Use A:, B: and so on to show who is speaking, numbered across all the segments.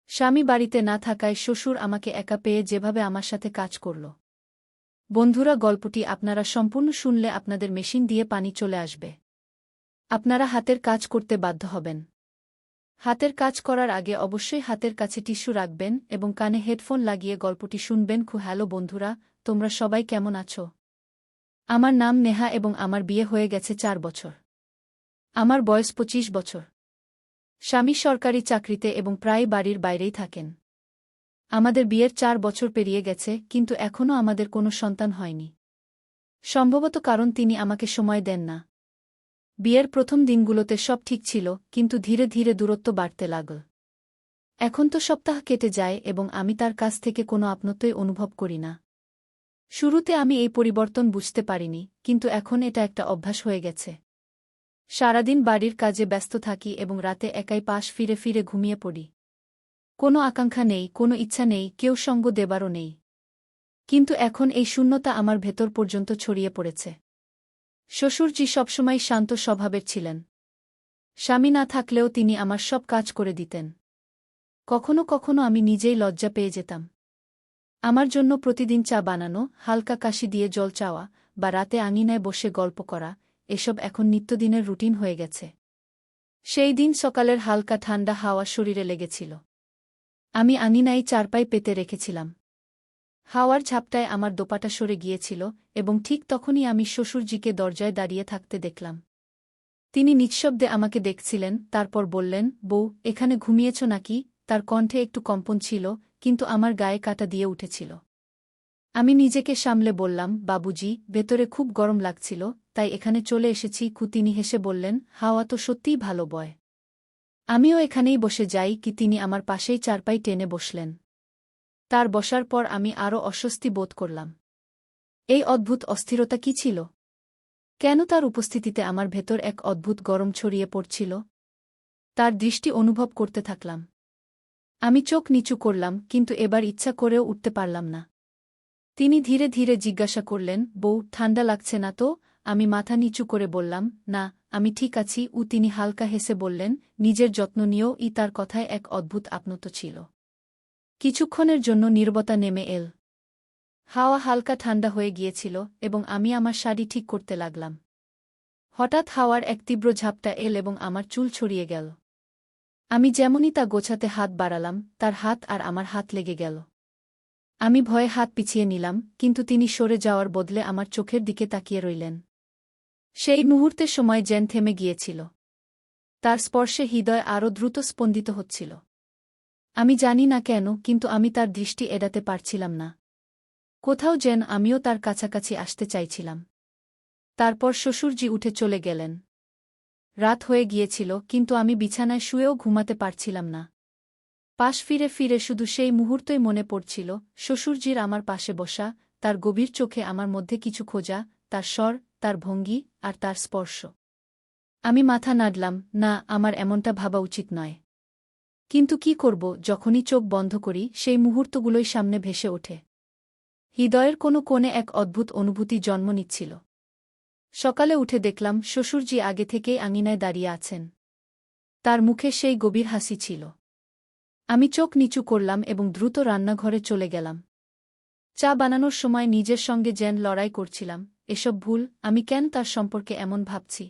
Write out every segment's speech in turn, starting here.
A: স্বামী বাড়িতে না থাকায় শ্বশুর আমাকে একা পেয়ে যেভাবে আমার সাথে কাজ করল। বন্ধুরা, গল্পটি আপনারা সম্পূর্ণ শুনলে আপনাদের মেশিন দিয়ে পানি চলে আসবে। আপনারা হাতের কাজ করতে বাধ্য হবেন। হাতের কাজ করার আগে অবশ্যই হাতের কাছে টিস্যু রাখবেন এবং কানে হেডফোন লাগিয়ে গল্পটি শুনবেন। হ্যালো বন্ধুরা, তোমরা সবাই কেমন আছো? আমার নাম নেহা এবং আমার বিয়ে হয়ে গেছে 4 বছর। আমার বয়স 25 বছর। স্বামী সরকারি চাকরিতে এবং প্রায় বাড়ির বাইরেই থাকেন। আমাদের বিয়ের 4 বছর পেরিয়ে গেছে, কিন্তু এখনও আমাদের কোনো সন্তান হয়নি। সম্ভবত কারণ তিনি আমাকে সময় দেন না। বিয়ের প্রথম দিনগুলোতে সব ঠিক ছিল, কিন্তু ধীরে ধীরে দূরত্ব বাড়তে লাগল। এখন তো সপ্তাহ কেটে যায় এবং আমি তার কাছ থেকে কোনো আপনত্বই অনুভব করি না। শুরুতে আমি এই পরিবর্তন বুঝতে পারিনি, কিন্তু এখন এটা একটা অভ্যাস হয়ে গেছে। সারাদিন বাড়ির কাজে ব্যস্ত থাকি এবং রাতে একাই পাশ ফিরে ফিরে ঘুমিয়ে পড়ি। কোনো আকাঙ্ক্ষা নেই, কোনো ইচ্ছা নেই, কেউ সঙ্গ দেবারও নেই। কিন্তু এখন এই শূন্যতা আমার ভেতর পর্যন্ত ছড়িয়ে পড়েছে। শ্বশুরজি সবসময় শান্ত স্বভাবের ছিলেন। স্বামী না থাকলেও তিনি আমার সব কাজ করে দিতেন। কখনো কখনো আমি নিজেই লজ্জা পেয়ে যেতাম। আমার জন্য প্রতিদিন চা বানানো, হালকা কাশি দিয়ে জল চাওয়া বা রাতে আঙিনায় বসে গল্প করা, এসব এখন নিত্যদিনের রুটিন হয়ে গেছে। সেই দিন সকালের হালকা ঠান্ডা হাওয়া শরীরে লেগেছিল। আমি আঙিনায় চারপাই পেতে রেখেছিলাম। হাওয়ার ঝাপটায় আমার দোপাটা সরে গিয়েছিল এবং ঠিক তখনই আমি শ্বশুরজিকে দরজায় দাঁড়িয়ে থাকতে দেখলাম। তিনি নিঃশব্দে আমাকে দেখছিলেন, তারপর বললেন, বউ, এখানে ঘুমিয়েছ নাকি? তার কণ্ঠে একটু কম্পন ছিল, কিন্তু আমার গায়ে কাঁটা দিয়ে উঠেছিল। আমি নিজেকে সামলে বললাম, বাবুজি, ভেতরে খুব গরম লাগছিল, তাই এখানে চলে এসেছি। তিনি হেসে বললেন, হাওয়া তো সত্যিই ভালো বয়। আমিও এখানেই বসে যাই। তিনি আমার পাশেই চারপাই টেনে বসলেন। তার বসার পর আমি আরও অস্বস্তি বোধ করলাম। এই অদ্ভুত অস্থিরতা কি ছিল? কেন তার উপস্থিতিতে আমার ভেতর এক অদ্ভুত গরম ছড়িয়ে পড়ছিল? তার দৃষ্টি অনুভব করতে থাকলাম। আমি চোখ নিচু করলাম, কিন্তু এবার ইচ্ছা করেও উঠতে পারলাম না। তিনি ধীরে ধীরে জিজ্ঞাসা করলেন, বউ, ঠান্ডা লাগছে না তো? আমি মাথা নিচু করে বললাম, না, আমি ঠিক আছি। তিনি হালকা হেসে বললেন, নিজের যত্ন নিয়েও। তার কথায় এক অদ্ভুত আপনত্ব ছিল। কিছুক্ষণের জন্য নীরবতা নেমে এল। হাওয়া হালকা ঠান্ডা হয়ে গিয়েছিল এবং আমি আমার শাড়ি ঠিক করতে লাগলাম। হঠাৎ হাওয়ার এক তীব্র ঝাপটা এল এবং আমার চুল ছড়িয়ে গেল। আমি যেমনই তা গোছাতে হাত বাড়ালাম, তার হাত আর আমার হাত লেগে গেল। আমি ভয়ে হাত পিছিয়ে নিলাম, কিন্তু তিনি সরে যাওয়ার বদলে আমার চোখের দিকে তাকিয়ে রইলেন। সেই মুহূর্তে সময় যেন থেমে গিয়েছিল। তার স্পর্শে হৃদয় আরও দ্রুত স্পন্দিত হচ্ছিল। আমি জানি না কেন, কিন্তু আমি তার দৃষ্টি এড়াতে পারছিলাম না। কোথাও যেন আমিও তার কাছাকাছি আসতে চাইছিলাম। তারপর শ্বশুরজি উঠে চলে গেলেন। রাত হয়ে গিয়েছিল, কিন্তু আমি বিছানায় শুয়েও ঘুমাতে পারছিলাম না। পাশ ফিরে ফিরে শুধু সেই মুহূর্তই মনে পড়ছিল, শ্বশুরজির আমার পাশে বসা, তার গভীর চোখে আমার মধ্যে কিছু খোঁজা, তার স্বর, তার ভঙ্গি আর তার স্পর্শ। আমি মাথা নাড়লাম, না, আমার এমনটা ভাবা উচিত নয়। কিন্তু কি করব? যখনই চোখ বন্ধ করি, সেই মুহূর্তগুলোই সামনে ভেসে ওঠে। হৃদয়ের কোনো কোণে এক অদ্ভুত অনুভূতি জন্ম নিচ্ছিল। সকালে উঠে দেখলাম শ্বশুরজি আগে থেকেই আঙিনায় দাঁড়িয়ে আছেন। তার মুখে সেই গভীর হাসি ছিল। আমি চোখ নিচু করলাম এবং দ্রুত রান্নাঘরে চলে গেলাম। চা বানানোর সময় নিজের সঙ্গে যেন লড়াই করছিলাম, এসব ভুল, আমি কেন তার সম্পর্কে এমন ভাবছি।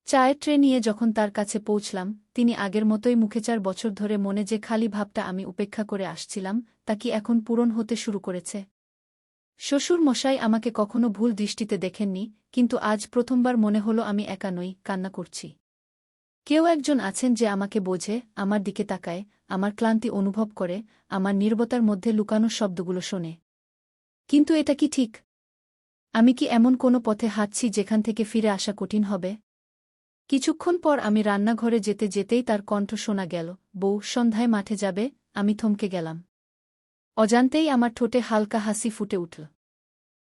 A: চায়ের ট্রে নিয়ে যখন তার কাছে পৌঁছলাম, তিনি আগের মতোই মুখে। 4 বছর ধরে মনে যে খালি ভাবটা আমি উপেক্ষা করে আসছিলাম, তা কি এখন পূরণ হতে শুরু করেছে? শ্বশুর মশাই আমাকে কখনো ভুল দৃষ্টিতে দেখেননি, কিন্তু আজ প্রথমবার মনে হলো আমি একা নই, কান্না করছি। কেউ একজন আছেন যে আমাকে বোঝে, আমার দিকে তাকায়, আমার ক্লান্তি অনুভব করে, আমার নীরবতার মধ্যে লুকানো শব্দগুলো শোনে। কিন্তু এটা কি ঠিক? আমি কি এমন কোনো পথে হাঁটছি যেখান থেকে ফিরে আসা কঠিন হবে? কিছুক্ষণ পর আমি রান্নাঘরে যেতে যেতেই তার কণ্ঠ শোনা গেল, বউ, সন্ধ্যায় মাঠে যাবে? আমি থমকে গেলাম। অজান্তেই আমার ঠোঁটে হালকা হাসি ফুটে উঠল।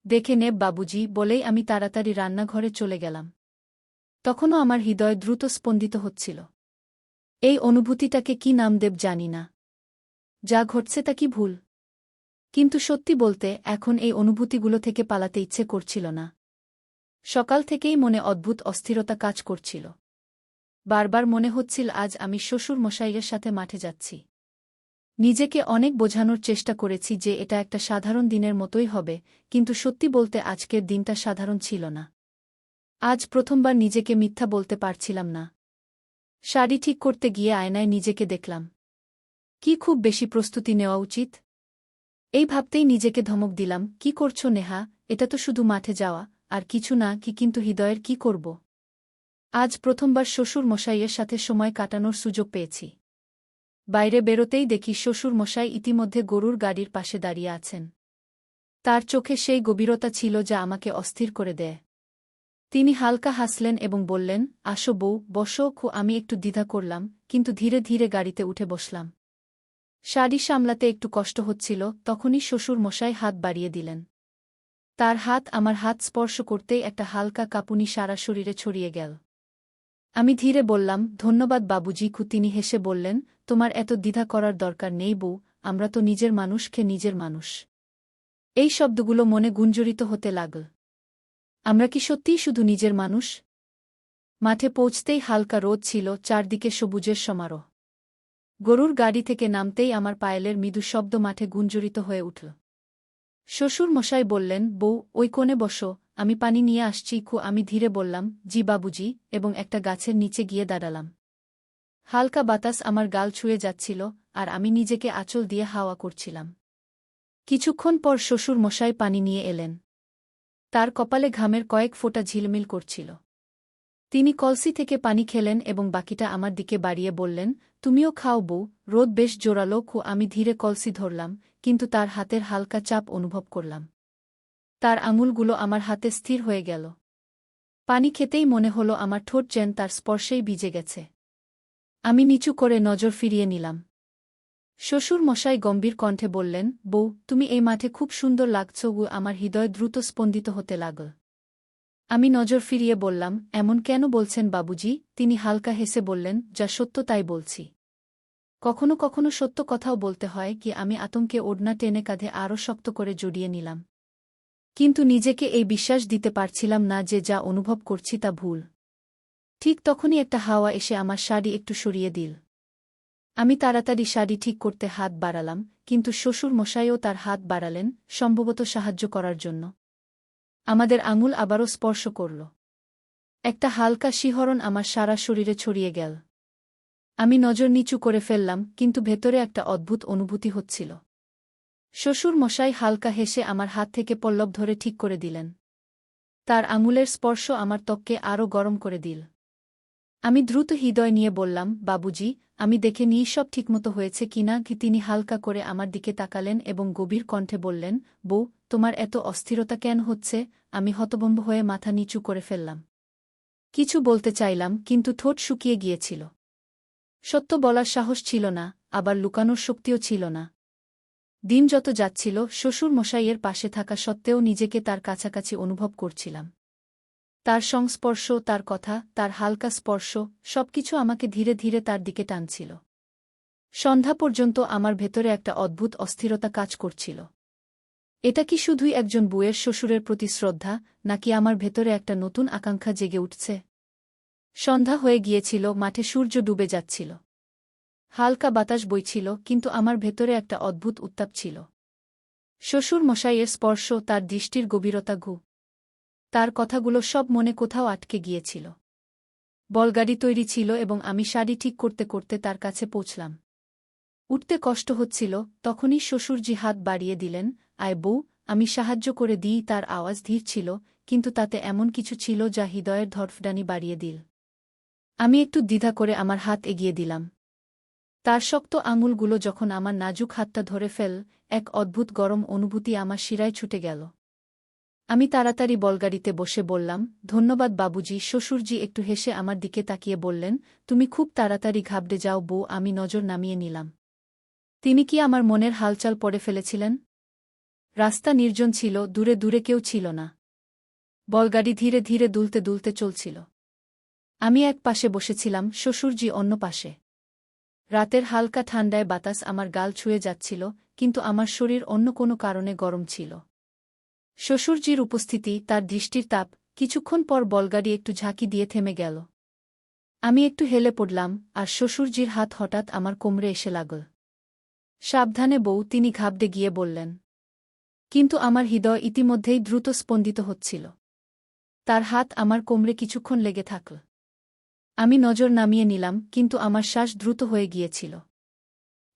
A: দেখে নে বাবুজি, বলেই আমি তাড়াতাড়ি রান্নাঘরে চলে গেলাম। তখনও আমার হৃদয় দ্রুত স্পন্দিত হচ্ছিল। এই অনুভূতিটাকে কি নাম দেব জানি না। যা ঘটছে তা কি ভুল? কিন্তু সত্যি বলতে, এখন এই অনুভূতিগুলো থেকে পালাতে ইচ্ছে করছিল না। সকাল থেকেই মনে অদ্ভুত অস্থিরতা কাজ করছিল। বারবার মনে হচ্ছিল আজ আমি শ্বশুর মশাইয়ের সাথে মাঠে যাচ্ছি। নিজেকে অনেক বোঝানোর চেষ্টা করেছি যে এটা একটা সাধারণ দিনের মতোই হবে, কিন্তু সত্যি বলতে আজকের দিনটা সাধারণ ছিল না। আজ প্রথমবার নিজেকে মিথ্যা বলতে পারছিলাম না। শাড়ি ঠিক করতে গিয়ে আয়নায় নিজেকে দেখলাম। কি খুব বেশি প্রস্তুতি নেওয়া উচিত? এই ভাবতেই নিজেকে ধমক দিলাম, কি করছো নেহা, এটা তো শুধু মাঠে যাওয়া, আর কিছু না। কিন্তু হৃদয়ের কি করব? আজ প্রথমবার শ্বশুর মশাইয়ের সাথে সময় কাটানোর সুযোগ পেয়েছি। বাইরে বেরোতেই দেখি শ্বশুর মশাই ইতিমধ্যে গরুর গাড়ির পাশে দাঁড়িয়ে আছেন। তার চোখে সেই গভীরতা ছিল যা আমাকে অস্থির করে দেয়। তিনি হালকা হাসলেন এবং বললেন, আসো বউ, বসো। আমি একটু দ্বিধা করলাম, কিন্তু ধীরে ধীরে গাড়িতে উঠে বসলাম। শাড়ি সামলাতে একটু কষ্ট হচ্ছিল, তখনই শ্বশুর মশাই হাত বাড়িয়ে দিলেন। তার হাত আমার হাত স্পর্শ করতেই একটা হালকা কাঁপুনি সারা শরীরে ছড়িয়ে গেল। আমি ধীরে বললাম, ধন্যবাদ বাবুজি। তিনি হেসে বললেন, তোমার এত দ্বিধা করার দরকার নেই বউ, আমরা তো নিজের মানুষকে নিজের মানুষ। এই শব্দগুলো মনে গুঞ্জরিত হতে লাগল। আমরা কি সত্যিই শুধু নিজের মানুষ? মাঠে পৌঁছতেই হালকা রোদ ছিল, চারদিকে সবুজের সমারোহ। গরুর গাড়ি থেকে নামতেই আমার পায়েলের মৃদু শব্দ মাঠে গুঞ্জরিত হয়ে উঠল। শ্বশুর মশাই বললেন, বউ, ওই কোণে বসো, আমি পানি নিয়ে আসছি। আমি ধীরে বললাম, জি বাবুজি, এবং একটা গাছের নিচে গিয়ে দাঁড়ালাম। হালকা বাতাস আমার গাল ছুঁয়ে যাচ্ছিল, আর আমি নিজেকে আঁচল দিয়ে হাওয়া করছিলাম। কিছুক্ষণ পর শ্বশুর মশাই পানি নিয়ে এলেন। তার কপালে ঘামের কয়েক ফোঁটা ঝিলমিল করছিল। তিনি কলসি থেকে পানি খেলেন এবং বাকিটা আমার দিকে বাড়িয়ে বললেন, তুমিও খাও বউ, রোদ বেশ জোরালো। আমি ধীরে কলসি ধরলাম, কিন্তু তার হাতের হালকা চাপ অনুভব করলাম। তার আঙুলগুলো আমার হাতে স্থির হয়ে গেল। পানি খেতেই মনে হলো আমার ঠোঁট যেন তার স্পর্শেই ভিজে গেছে। আমি নিচু করে নজর ফিরিয়ে নিলাম। শ্বশুর মশাই গম্ভীর কণ্ঠে বললেন, বউ, তুমি এই মাঠে খুব সুন্দর লাগছ। আমার হৃদয় দ্রুত স্পন্দিত হতে লাগল। আমি নজর ফিরিয়ে বললাম, এমন কেন বলছেন বাবুজি? তিনি হালকা হেসে বললেন, যা সত্য তাই বলছি। কখনো কখনো সত্য কথাও বলতে হয়। আমি আতঙ্কে ওড়না টেনে কাঁধে আরও শক্ত করে জড়িয়ে নিলাম। কিন্তু নিজেকে এই বিশ্বাস দিতে পারছিলাম না যে যা অনুভব করছি তা ভুল। ঠিক তখনই একটা হাওয়া এসে আমার শাড়ি একটু সরিয়ে দিল। আমি তাড়াতাড়ি শাড়ি ঠিক করতে হাত বাড়ালাম, কিন্তু শ্বশুর মশাইও তার হাত বাড়ালেন, সম্ভবত সাহায্য করার জন্য। আমাদের আঙুল আবারও স্পর্শ করল। একটা হালকা শিহরণ আমার সারা শরীরে ছড়িয়ে গেল। আমি নজর নিচু করে ফেললাম, কিন্তু ভেতরে একটা অদ্ভুত অনুভূতি হচ্ছিল। শ্বশুর মশাই হালকা হেসে আমার হাত থেকে পল্লব ধরে ঠিক করে দিলেন। তার আঙুলের স্পর্শ আমার ত্বককে আরও গরম করে দিল। আমি দ্রুত হৃদয় নিয়ে বললাম, বাবুজি, আমি দেখে নিই সব ঠিকমতো হয়েছে কিনা। তিনি হালকা করে আমার দিকে তাকালেন এবং গভীর কণ্ঠে বললেন, বউ, তোমার এত অস্থিরতা কেন হচ্ছে? আমি হতভম্ব হয়ে মাথা নিচু করে ফেললাম। কিছু বলতে চাইলাম, কিন্তু ঠোঁট শুকিয়ে গিয়েছিল। সত্য বলার সাহস ছিল না, আবার লুকানোর শক্তিও ছিল না। দিন যত যাচ্ছিল, শ্বশুর মশাইয়ের পাশে থাকা সত্ত্বেও নিজেকে তার কাছাকাছি অনুভব করছিলাম। তার সংস্পর্শ, তার কথা, তার হালকা স্পর্শ, সবকিছু আমাকে ধীরে ধীরে তার দিকে টানছিল। সন্ধ্যা পর্যন্ত আমার ভেতরে একটা অদ্ভুত অস্থিরতা কাজ করছিল। এটা কি শুধুই একজন বউয়ের শ্বশুরের প্রতি শ্রদ্ধা, নাকি আমার ভেতরে একটা নতুন আকাঙ্ক্ষা জেগে উঠছে? সন্ধ্যা হয়ে গিয়েছিল, মাঠে সূর্য ডুবে যাচ্ছিল। হালকা বাতাস বইছিল, কিন্তু আমার ভেতরে একটা অদ্ভুত উত্তাপ ছিল। শ্বশুর মশাইয়ের স্পর্শ, তার দৃষ্টির গভীরতা, তার কথাগুলো সব মনে কোথাও আটকে গিয়েছিল। বলগাড়ি তৈরি ছিল এবং আমি শাড়ি ঠিক করতে করতে তার কাছে পৌঁছলাম। উঠতে কষ্ট হচ্ছিল, তখনই শ্বশুরজি হাত বাড়িয়ে দিলেন, আয় বউ, আমি সাহায্য করে দিই। তার আওয়াজ ধীর ছিল, কিন্তু তাতে এমন কিছু ছিল যা হৃদয়ের ধড়ফড়ানি বাড়িয়ে দিল। আমি একটু দ্বিধা করে আমার হাত এগিয়ে দিলাম। তার শক্ত আঙুলগুলো যখন আমার নাজুক হাতটা ধরে ফেল, এক অদ্ভুত গরম অনুভূতি আমার শিরায় ছুটে গেল। আমি তাড়াতাড়ি বলগাড়িতে বসে বললাম, ধন্যবাদ বাবুজি। শ্বশুরজি একটু হেসে আমার দিকে তাকিয়ে বললেন, তুমি খুব তাড়াতাড়ি ঘাবড়ে যাও বউ। আমি নজর নামিয়ে নিলাম। তিনি কি আমার মনের হালচাল পড়ে ফেলেছিলেন? রাস্তা নির্জন ছিল, দূরে দূরে কেউ ছিল না। বলগাড়ি ধীরে ধীরে দুলতে দুলতে চলছিল। আমি এক পাশে বসেছিলাম, শ্বশুরজি অন্য পাশে। রাতের হালকা ঠান্ডায় বাতাস আমার গাল ছুঁয়ে যাচ্ছিল, কিন্তু আমার শরীর অন্য কোনো কারণে গরম ছিল। শ্বশুরজির উপস্থিতি, তার দৃষ্টির তাপ, কিছুক্ষণ পর বলগাড়ি একটু ঝাঁকি দিয়ে থেমে গেল। আমি একটু হেলে পড়লাম, আর শ্বশুরজির হাত হঠাৎ আমার কোমরে এসে লাগল। সাবধানে বউ, তিনি ঘাবড়ে গিয়ে বললেন। কিন্তু আমার হৃদয় ইতিমধ্যেই দ্রুত স্পন্দিত হচ্ছিল। তার হাত আমার কোমরে কিছুক্ষণ লেগে থাকল। আমি নজর নামিয়ে নিলাম, কিন্তু আমার শ্বাস দ্রুত হয়ে গিয়েছিল।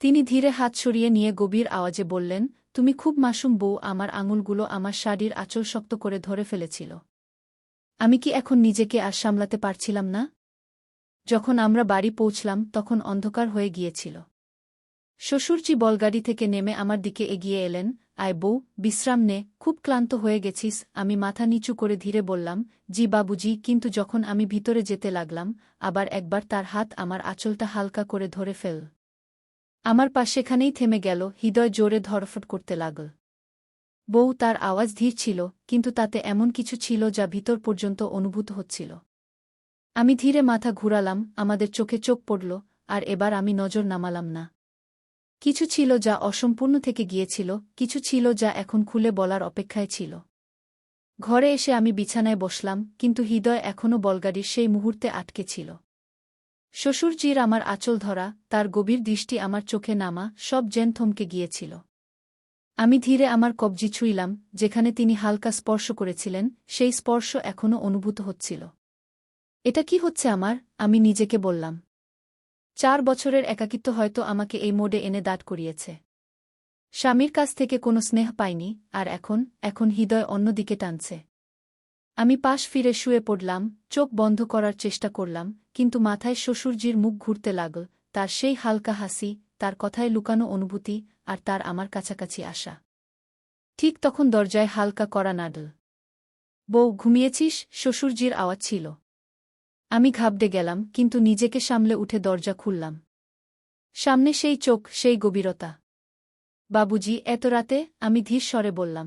A: তিনি ধীরে হাত সরিয়ে নিয়ে গভীর আওয়াজে বললেন, তুমি খুব মাসুম বউ। আমার আঙুলগুলো আমার শাড়ির আঁচল শক্ত করে ধরে ফেলেছিল। আমি কি এখন নিজেকে আর সামলাতে পারছিলাম না? যখন আমরা বাড়ি পৌঁছলাম তখন অন্ধকার হয়ে গিয়েছিল। শ্বশুরজি বলগাড়ি থেকে নেমে আমার দিকে এগিয়ে এলেন। আয় বউ, বিশ্রাম নে, খুব ক্লান্ত হয়ে গেছিস। আমি মাথা নিচু করে ধীরে বললাম, জি বাবুজি। কিন্তু যখন আমি ভিতরে যেতে লাগলাম, আবার একবার তার হাত আমার আঁচলটা হালকা করে ধরে ফেল। আমার পা সেখানেই থেমে গেল, হৃদয় জোরে ধড়ফড় করতে লাগল। বউ, তার আওয়াজ ধীর ছিল, কিন্তু তাতে এমন কিছু ছিল যা ভিতর পর্যন্ত অনুভূত হচ্ছিল। আমি ধীরে মাথা ঘুরালাম, আমাদের চোখে চোখ পড়ল, আর এবার আমি নজর নামালাম না। কিছু ছিল যা অসম্পূর্ণ থেকে গিয়েছিল, কিছু ছিল যা এখন খুলে বলার অপেক্ষায় ছিল। ঘরে এসে আমি বিছানায় বসলাম, কিন্তু হৃদয় এখনও বলগাড়ির সেই মুহূর্তে আটকে ছিল। শ্বশুরজির আমার আঁচল ধরা, তার গভীর দৃষ্টি আমার চোখে নামা, সব যেন থমকে গিয়েছিল। আমি ধীরে আমার কবজি ছুঁইলাম, যেখানে তিনি হালকা স্পর্শ করেছিলেন, সেই স্পর্শ এখনও অনুভূত হচ্ছিল। এটা কি হচ্ছে আমার? আমি নিজেকে বললাম। 4 বছরের একাকিত্ব হয়তো আমাকে এই মোডে এনে দাঁড় করিয়েছে। স্বামীর কাছ থেকে কোনো স্নেহ পাইনি, আর এখন হৃদয় অন্যদিকে টানছে। আমি পাশ ফিরে শুয়ে পড়লাম, চোখ বন্ধ করার চেষ্টা করলাম, কিন্তু মাথায় শ্বশুরজির মুখ ঘুরতে লাগল, তার সেই হালকা হাসি, তার কথায় লুকানো অনুভূতি, আর তার আমার কাছাকাছি আসা। ঠিক তখন দরজায় হালকা কড়া নাড়ল। বউ, ঘুমিয়েছিস? শ্বশুরজির আওয়াজ ছিল। আমি ঘাবড়ে গেলাম, কিন্তু নিজেকে সামলে উঠে দরজা খুললাম। সামনে সেই চোখ, সেই গভীরতা। বাবুজি, এত রাতে? আমি ধীর স্বরে বললাম।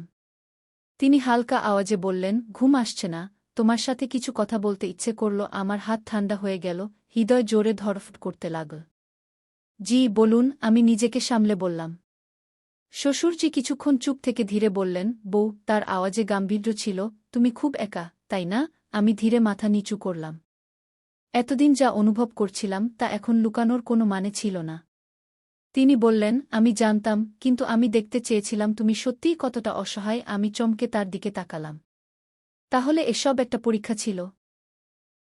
A: তিনি হালকা আওয়াজে বললেন, ঘুম আসছে না? তোমার সাথে কিছু কথা বলতে ইচ্ছে করল। আমার হাত ঠান্ডা হয়ে গেল, হৃদয় জোরে ধড়ফড় করতে লাগল। জি বলুন, আমি নিজেকে সামলে বললাম। শ্বশুরজি কিছুক্ষণ চুপ থেকে ধীরে বললেন, বউ, তার আওয়াজে গাম্ভীর্য ছিল, তুমি খুব একা, তাই না? আমি ধীরে মাথা নিচু করলাম। এতদিন যা অনুভব করছিলাম তা এখন লুকানোর কোনো মানে ছিল না। তিনি বললেন, আমি জানতাম, কিন্তু আমি দেখতে চেয়েছিলাম তুমি সত্যিই কতটা অসহায়। আমি চমকে তার দিকে তাকালাম। তাহলে এসব একটা পরীক্ষা ছিল?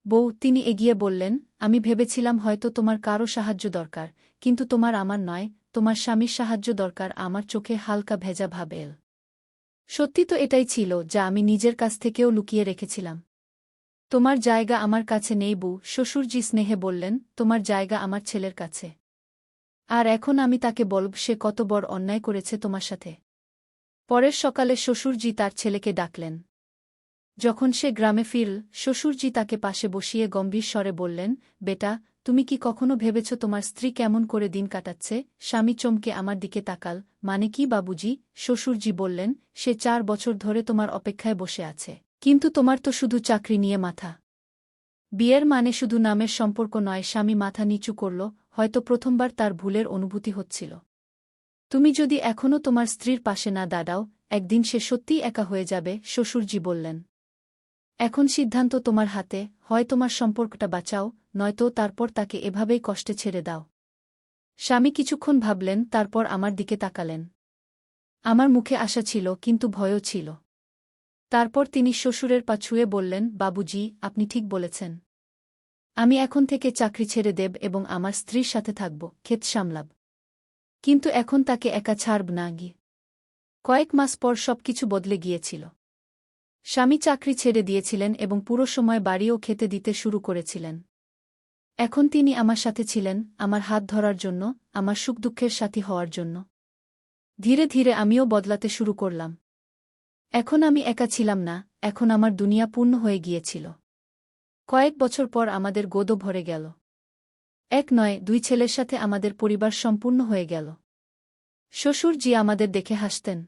A: বউ, তিনি এগিয়ে বললেন, আমি ভেবেছিলাম হয়তো তোমার কারো সাহায্য দরকার, কিন্তু তোমার আমার নয়, তোমার স্বামীর সাহায্য দরকার। আমার চোখে হালকা ভেজা ভাব এল। সত্যি তো এটাই ছিল যা আমি নিজের কাছ থেকেও লুকিয়ে রেখেছিলাম। তোমার জায়গা আমার কাছে নেই বউ, শ্বশুরজি স্নেহে বললেন, তোমার জায়গা আমার ছেলের কাছে। আর এখন আমি তাকে বলব সে কত বড় অন্যায় করেছে তোমার সাথে। পরের সকালে শ্বশুরজি তার ছেলেকে ডাকলেন। যখন সে গ্রামে ফিরল, শ্বশুরজি তাকে পাশে বসিয়ে গম্ভীর স্বরে বললেন, বেটা, তুমি কি কখনো ভেবেছ তোমার স্ত্রী কেমন করে দিন কাটাচ্ছে? স্বামী চমকে আমার দিকে তাকাল। মানে কি বাবুজি? শ্বশুরজি বললেন, সে 4 বছর ধরে তোমার অপেক্ষায় বসে আছে। কিন্তু তোমার তো শুধু চাকরি নিয়ে মাথা। বিয়ের মানে শুধু নামের সম্পর্ক নয়। স্বামী মাথা নিচু করল, হয়তো প্রথমবার তার ভুলের অনুভূতি হচ্ছিল। তুমি যদি এখনও তোমার স্ত্রীর পাশে না দাঁড়াও, একদিন সে সত্যিই একা হয়ে যাবে, শ্বশুরজি বললেন। এখন সিদ্ধান্ত তোমার হাতে, হয় তোমার সম্পর্কটা বাঁচাও, নয়তো তারপর তাকে এভাবেই কষ্টে ছেড়ে দাও। স্বামী কিছুক্ষণ ভাবলেন, তারপর আমার দিকে তাকালেন। আমার মুখে আশা ছিল, কিন্তু ভয়ও ছিল। তারপর তিনি শ্বশুরের পা ছুঁয়ে বললেন, বাবুজি, আপনি ঠিক বলেছেন। আমি এখন থেকে চাকরি ছেড়ে দেব এবং আমার স্ত্রীর সাথে থাকব, ক্ষেত সামলাব। কিন্তু এখন তাকে একা ছাড়ব না গিয়ে। কয়েক মাস পর সবকিছু বদলে গিয়েছিল। স্বামী চাকরি ছেড়ে দিয়েছিলেন এবং পুরো সময় বাড়িও খেতে দিতে শুরু করেছিলেন। এখন তিনি আমার সাথে ছিলেন, আমার হাত ধরার জন্য, আমার সুখ দুঃখের সাথী হওয়ার জন্য। ধীরে ধীরে আমিও বদলাতে শুরু করলাম। এখন আমি একা ছিলাম না, এখন আমার দুনিয়া পূর্ণ হয়ে গিয়েছিল। কয়েক বছর পর আমাদের গোদও ভরে গেল। 1 নয়, 2 ছেলের সাথে আমাদের পরিবার সম্পূর্ণ হয়ে গেল। শ্বশুরজি আমাদের দেখে হাসতেন।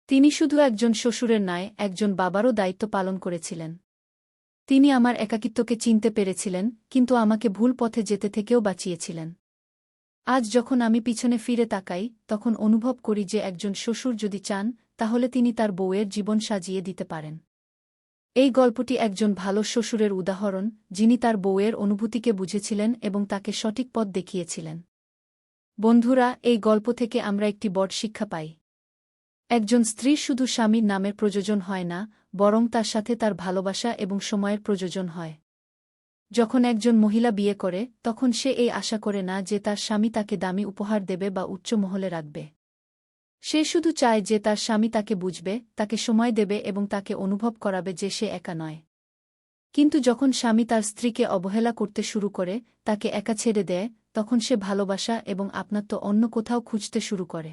A: তিনি শুধু একজন শ্বশুরের নয়, একজন বাবারও দায়িত্ব পালন করেছিলেন। তিনি আমার একাকিত্বকে চিনতে পেরেছিলেন, কিন্তু আমাকে ভুল পথে যেতে থেকেও বাঁচিয়েছিলেন। আজ যখন আমি পিছনে ফিরে তাকাই, তখন অনুভব করি যে একজন শ্বশুর যদি চান, তাহলে তিনি তার বউয়ের জীবন সাজিয়ে দিতে পারেন। এই গল্পটি একজন ভালো শ্বশুরের উদাহরণ, যিনি তার বউয়ের অনুভূতিকে বুঝেছিলেন এবং তাকে সঠিক পথ দেখিয়েছিলেন। বন্ধুরা, এই গল্প থেকে আমরা একটি বড় শিক্ষা পাই। একজন স্ত্রীর শুধু স্বামীর নামের প্রয়োজন হয় না, বরং তার সাথে তার ভালোবাসা এবং সময়ের প্রয়োজন হয়। যখন একজন মহিলা বিয়ে করে, তখন সে এই আশা করে না যে তার স্বামী তাকে দামি উপহার দেবে বা উচ্চ মহলে রাখবে। সে শুধু চায় যে তার স্বামী তাকে বুঝবে, তাকে সময় দেবে এবং তাকে অনুভব করাবে যে সে একা নয়। কিন্তু যখন স্বামী তার স্ত্রীকে অবহেলা করতে শুরু করে, তাকে একা ছেড়ে দেয়, তখন সে ভালোবাসা এবং আপনাত্ব অন্য কোথাও খুঁজতে শুরু করে।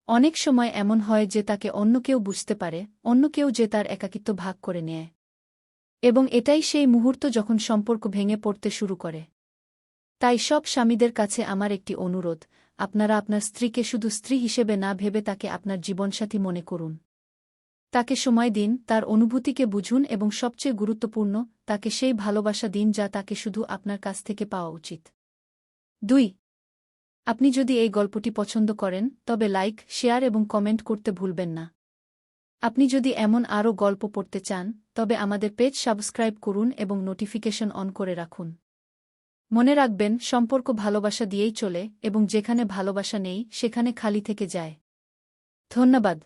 A: অনেক সময় এমন হয় যে তাকে অন্য কেউ বুঝতে পারে, অন্য কেউ যে তার একাকিত্ব ভাগ করে নেয়। এবং এটাই সেই মুহূর্ত যখন সম্পর্ক ভেঙে পড়তে শুরু করে। তাই সব স্বামীদের কাছে আমার একটি অনুরোধ, আপনারা আপনার স্ত্রীকে শুধু স্ত্রী হিসেবে না ভেবে তাকে আপনার জীবনসাথী মনে করুন। তাকে সময় দিন, তার অনুভূতিকে বুঝুন এবং সবচেয়ে গুরুত্বপূর্ণ, তাকে সেই ভালোবাসা দিন যা তাকে শুধু আপনার কাছ থেকে পাওয়া উচিত। 2. আপনি যদি এই গল্পটি পছন্দ করেন, তবে লাইক, শেয়ার এবং কমেন্ট করতে ভুলবেন না। আপনি যদি এমন আরও গল্প পড়তে চান, তবে আমাদের পেজ সাবস্ক্রাইব করুন এবং নোটিফিকেশন অন করে রাখুন। মনে রাখবেন, সম্পর্ক ভালোবাসা দিয়েই চলে এবং যেখানে ভালোবাসা নেই সেখানে খালি থেকে যায়। ধন্যবাদ।